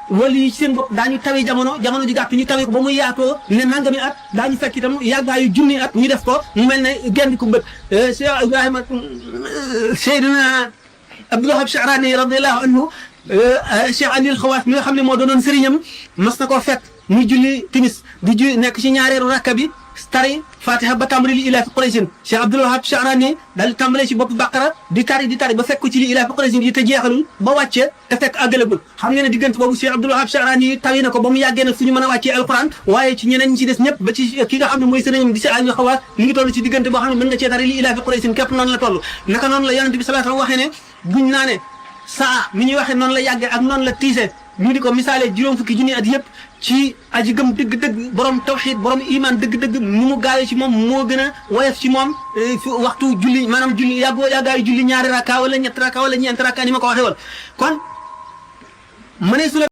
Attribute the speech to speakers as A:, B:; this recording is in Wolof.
A: wali yi ci seen bopp daañu tawi jamono ji gàtt ñu tawi ko ba muy yaatoo ne nangami at daañu fekk itam yàggaayu junni at ñu def ko mu mel ne genn ku mbët Cheikh Ibrahima Seydina Abdul Wahab Sha'rani radiyallahu anhu Cheikh Ali al-Khawaas mi nga xam ne moo doonoon sëriñam mas na koo fekk muy julli timis di nekk ci ñaareelu rakka bi tari fatiha ba tàmbali li ilaafi Quraysin Cheikh Abdul Wahab Sha'rani daal di tàmbalee ci bopp Baqara di tari ba fekk ko ci li ilaafi Quraysin yi te jeexalul ba wàccee te fekk àggalagul xam ngeen ne diggante boobu Cheikh Abdul Wahab Sha'rani tawi na ko ba mu yàggee nag fu ñu mën a wàccee alquran waaye ci ñeneen ñi ci des ñëpp ba ci ki nga xam ne mooy sëriñam di Cheikh Ali al-Khawaas mi ngi toll ci diggante boo xam ne mën nga cee tari li ilaafi Quraysin képp noonu la toll naka noonu la yonent bi sallallahu alayhi wa sallam waxee ne buñ naa ne saa mi ñuy waxee noonu la yàggee ak noonu la tiisee ñu di ko misaalee juróom fukki junni at yëpp ci aji gëm dëgg-dëgg borom tawxiid borom iman dëgg-dëgg nu mu gaawee ci moom moo gën a woyof ci moom waxtu julli maanaam julli yàggaayu julli ñaari rakka wala ñetti rakka wala ñeenti rakka ni ma ko waxee woon kon mënee su la